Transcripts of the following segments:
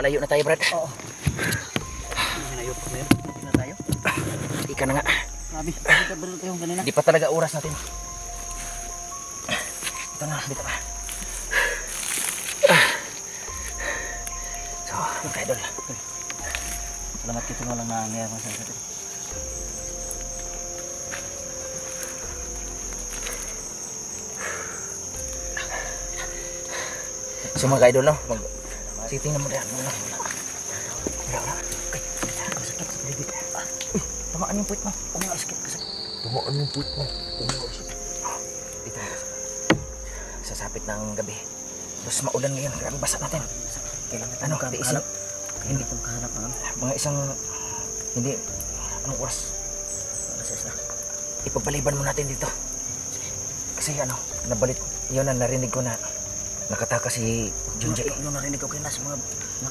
makalayo na tayo, Brad. Oo. Malayo pa meron. Hindi na tayo. Ika na nga. Grabe, bakit ba tayo kanina? Di pa talaga oras natin. Ito na, dito pa. So, mga idol. Salamat kita mo lang na nangyayari sa atin. So mga idol, no? Siting naman yan. Masakit sa paligid. Uy, tamaan yung puwit mo. Umakasakit. Tamaan yung puwit mo. Umakasakit. Dito mo. Sasapit ng gabi. Tapos maulan ngayon. Kaya basa natin. Kailangan Ano? Isang... Hindi itong kahanap ng mga isang... Hindi... Anong oras? alas na. Ipapaliban mo natin dito. Kasi ano, nabalik. Yun na, narinig ko na nakataka si Junji. Yung narinig ko kayo na sa mga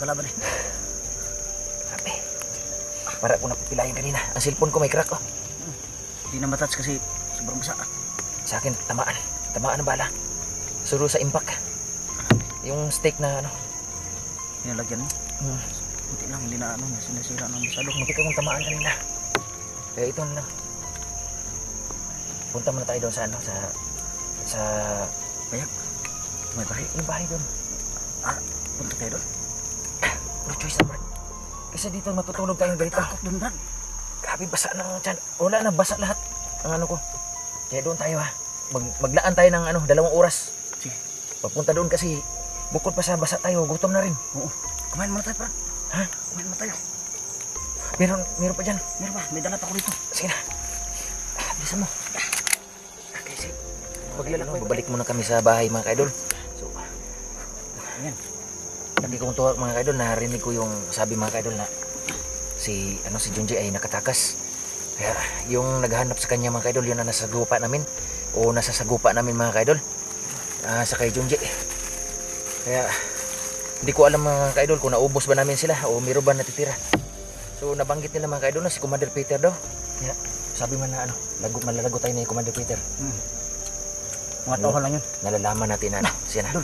kalaban eh. Sabi, para ko napipilayan kanina. Ang cellphone ko may crack, oh. Hindi na matouch kasi sobrang basa. Sa akin, tamaan. Tamaan ang bala. Suro sa impact. Yung steak na ano. Nilalagyan mo. Buti lang, hindi na ano, sinasira ng masyado. Muntik akong tamaan kanina. Kaya ito na lang. Punta muna tayo doon sa ano, sa Bayak. May bahay. yung bahay doon. Punta tayo doon. No choice na, Brad. Kasi dito matutulog tayong ganito. Takot doon, Brad. Grabe, basa ng tiyan. Wala na, basa lahat. Ang ano ko. Kaya doon tayo, ha. Maglaan tayo ng ano, 2 oras. Sige. Papunta doon kasi bukod pa sa basa tayo, gutom na rin. Oo. Kumain muna tayo, Brad. Ha? Kumain muna tayo. Meron pa dyan. Meron ba? May dala pa ako dito. Sige na. Bilisan mo. Okay, sige. Maglalakbay. Babalik muna kami sa bahay, mga kaidol. So, Ayan. lagi kong tuwa, mga kaidol. Narinig ko yung sabi, mga kaidol, na si Junji ay nakatakas. Kaya yung naghahanap sa kanya, mga kaidol, yun na nasa gupa namin. O nasa sagupa namin, mga kaidol. Sa kay Junji. Kaya hindi ko alam, mga kaidol, kung naubos ba namin sila o meron ba natitira. So nabanggit nila, mga kaidol, na si Commander Peter daw. Kaya sabi man na malalago tayo ni Commander Peter. Mga tauhan lang yun. Nalalaman natin na siya na.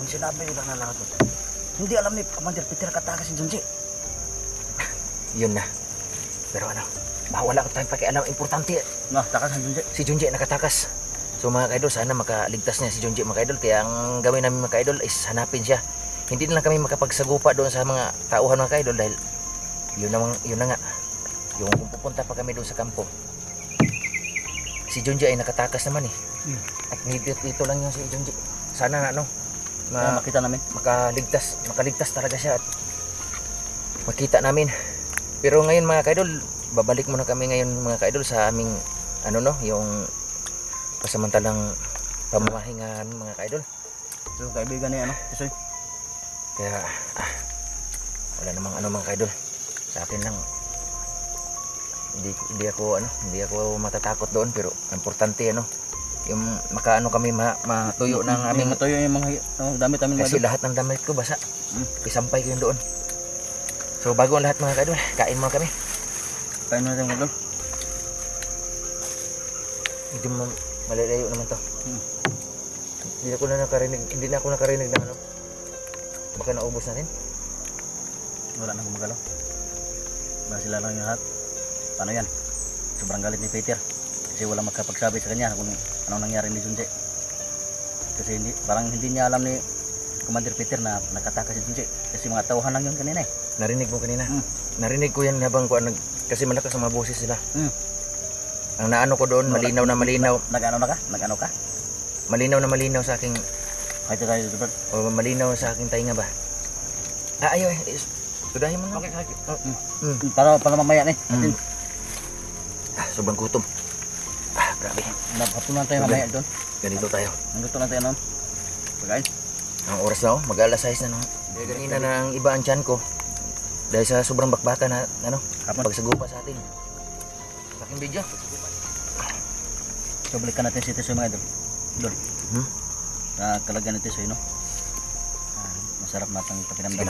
Kung sinabi nila na lahat ito. Hindi alam ni Commander Peter kataka si Junji. Yun na. Pero ano, wala ko tayong pakialam. Importante, Takas si Junji. si Junji nakatakas. So mga kaidol, sana makaligtas niya si Junji, mga kaidol. Kaya ang gawin namin, mga kaidol, is hanapin siya. Hindi na lang kami makapagsagupa doon sa mga tauhan, mga kaidol, dahil yun na nga. Yung kung pupunta pa kami doon sa kampo, si Junji ay nakatakas naman eh. At dito lang yung si Junji. Sana ano, Makita namin. makaligtas talaga siya at makita namin. Pero ngayon, mga kaidol, babalik muna kami ngayon, mga kaidol, sa aming yung pasamantalang pamamahingan, mga kaidol. So kaibigan ni Tisoy. Kaya wala namang mga kaidol. Sa akin lang, hindi ako matatakot doon, pero importante yung kami matuyo ng aming matuyo yung mga damit namin. kasi lahat ng damit ko basa. Isampay ko yun doon. So bago ang lahat, mga kaidol, kain muna kami. Kain muna tayo, mga idol. Medyo malalayo naman to. Hindi na ako nakarinig ng baka naubos natin. Wala nang gumagalaw. Ba sila lang yung lahat. Paano yan? Sobrang galit ni Peter. Kasi wala magkapagsabi sa kanya kung anong nangyari ni Junji. Kasi parang hindi niya alam ni Commander Peter na nakatakas si Junji. Kasi mga tauhan lang yun kanina eh. Narinig mo kanina? Narinig ko yan habang kasi malakas ang mga boses sila. Ang naano ko doon, malinaw na malinaw. Nag-ano ka? Malinaw na malinaw sa aking... Kahit tayo dito, Brad. O malinaw sa aking tainga ba? Ayaw eh. Tudahin mo na. Okay. Para mamaya na eh. Sobrang gutom. Grabe. Naghapunan tayo mamaya doon. Ganito tayo. Nandito lang tayo noon. Pagkain. Ang oras na mag-alas 6 na Ganina na ang iba ang tiyan ko. Dahil sa sobrang bakbaka na pagsagupa sa atin. Sa aking video. So balikan natin si Tisoy, mga idol. Doon. Kalagyan ni Tisoy, no? Masarap na pang pakinamdam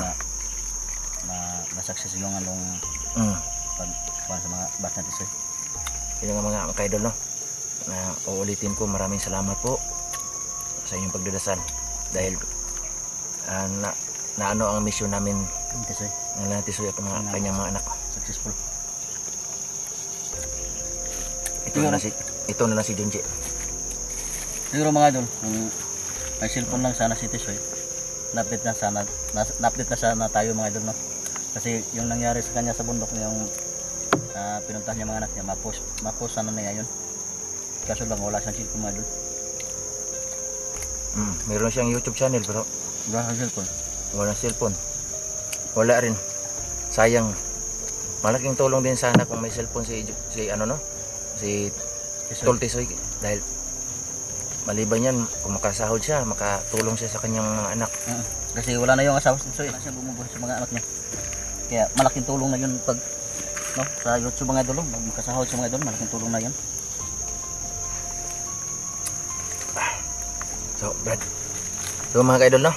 na success yung anong sa mga bat na Tisoy. Yun nga, mga kaidol, no? Uulitin ko, maraming salamat po sa inyong pagdadasal. Dahil ang mission namin Ang tisoy. Ngalan ni Tisoy at mga kanyang mga anak. Successful. Ito na lang si Junji. Siguro mga idol, kung may cellphone lang sana si Tisoy, na-update na sana tayo mga idol, no? Kasi yung nangyari sa kanya sa bundok, yung pinuntahan niya mga anak niya, ma-post sana na ngayon. Kaso lang wala siyang cellphone mga idol. Meron siyang YouTube channel pero Wala siyang cellphone. walang cellphone. Wala rin. Sayang. Malaking tulong din sana kung may cellphone si ano no? Si Tol Tisoy dahil maliban yan kung makasahod siya, makatulong siya sa kanyang mga anak. Kasi wala na yung asawa si Tisoy, wala siya bumubuhay sa mga anak niya. Kaya malaking tulong na yun pag no, sa YouTube mga idol, magkasahod sa mga idol, malaking tulong na yun. So, Brad. So mga ka-idol no?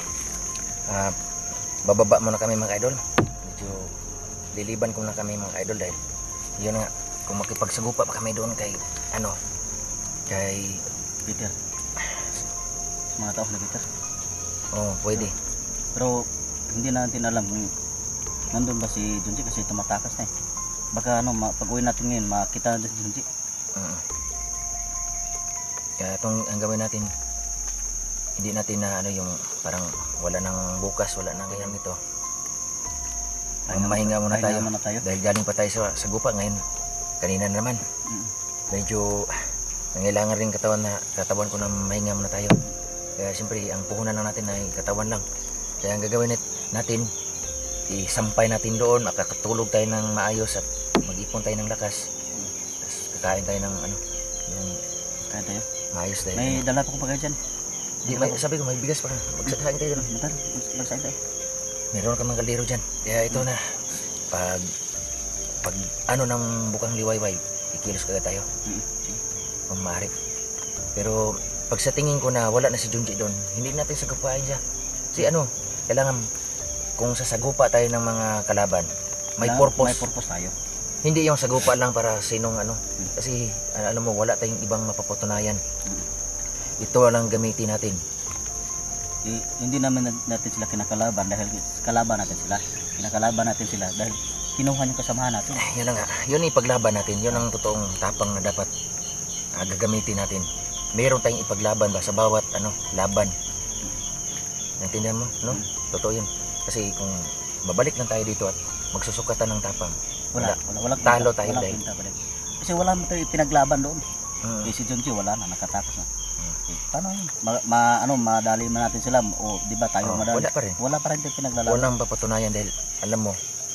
Bababa muna kami mga ka-idol. Medyo liliban ko na kami mga ka-idol dahil yun nga, kung makipagsagupa pa kami doon kay Peter. Sa mga tao na Peter. Pwede. Pero hindi natin alam kung nandun ba si Junji kasi tumatakas na eh. Baka pag-uwi natin ngayon, makita natin si Junji. Kaya ang gawin natin, hindi natin na yung parang wala nang bukas, wala nang ganyan nito. Mahinga muna tayo. Dahil galing pa tayo sa sagupa ngayon. Kanina na naman. Medyo nangailangan rin katawan ko na mahinga muna tayo. Kaya siyempre ang puhunan lang natin ay katawan lang. Kaya ang gagawin natin, isampay natin doon, makakatulog tayo ng maayos at mag-ipon tayo ng lakas. Tapos kakain tayo ng yung Kaya tayo. maayos dahil. May dala pa ko pa kayo dyan. Sabi ko may bigas pa. Magsakain tayo doon. Magsain tayo. Meron ka mga kaldero dyan. Kaya ito na. Pag ng bukang liwayway, ikilos kagad tayo. Kung maaari. Pero pag sa tingin ko na wala na si Junji doon, hindi natin sagupain siya. Kasi kailangan kung sasagupa tayo ng mga kalaban, may purpose. May purpose tayo. Hindi yung sagupa lang para sinong Kasi alam mo, wala tayong ibang mapapatunayan. Ito lang gamitin natin. Hindi naman natin sila kinakalaban dahil kalaban natin sila. Kinakalaban natin sila dahil kinuha yung kasamahan natin. Yan lang nga. Yun ipaglaban natin. Yun ang totoong tapang na dapat gagamitin natin. Meron tayong ipaglaban ba sa bawat laban. Naintindihan mo? No? Totoo yun. Kasi kung babalik lang tayo dito at magsusukatan ng tapang, Wala talo tayo dahil. Kasi wala mo tayo pinaglaban doon. Si Junji wala na, nakatakas na. Paano yun? Madali man natin sila o di ba tayo madali? Wala pa rin. Wala pa rin tayo pinaglalaban. Walang papatunayan dahil alam mo,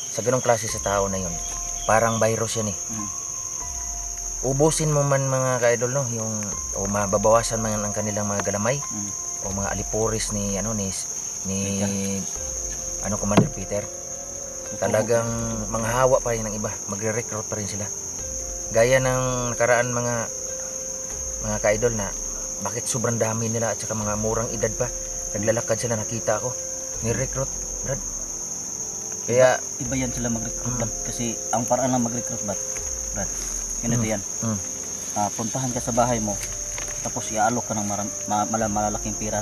sa ganong klase sa tao na yun, parang virus yan eh. Ubusin mo man mga ka-idol no, o mababawasan man ang kanilang mga galamay o mga alipuris ni Commander Peter. Talagang mga hawa pa rin ng iba, magre-recruit pa rin sila. Gaya ng nakaraan mga ka-idol na bakit sobrang dami nila at saka mga murang edad pa. Naglalakad sila, nakita ako. Ni-recruit, Brad. Kaya iba yan sila mag-recruit kasi ang paraan lang mag-recruit Brad. Ganito yan. Puntahan ka sa bahay mo tapos iaalok ka ng malalaking pira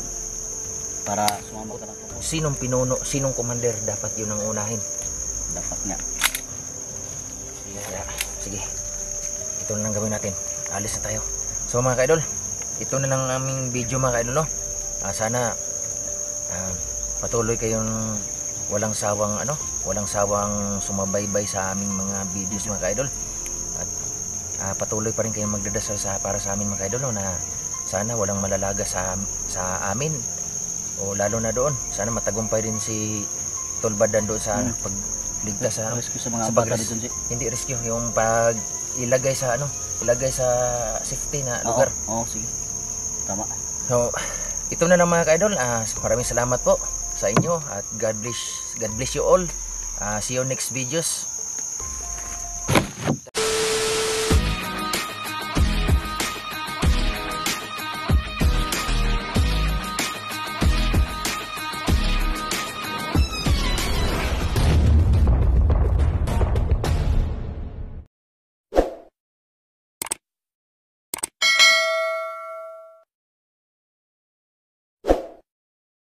para sumama ka ng tapos. Sinong pinuno, sinong commander dapat yun ang unahin. Dapat nga. Kaya, sige. Ito na lang gawin natin. Alis na tayo. So mga ka-idol, ito na lang aming video mga ka-idol no. Sana patuloy kayong walang sawang sumabaybay sa aming mga videos mga ka-idol. At patuloy pa rin kayong magdadasal para sa amin mga ka-idol no, na sana walang malalaga sa amin o lalo na doon. Sana matagumpay rin si Tolbadan doon sa pagligtas sa mga bata dito. Hindi rescue, yung pag ilagay sa safety na lugar. Sige. Tama. So, ito na lang mga ka-idol. Maraming salamat po sa inyo at God bless you all. See you next videos.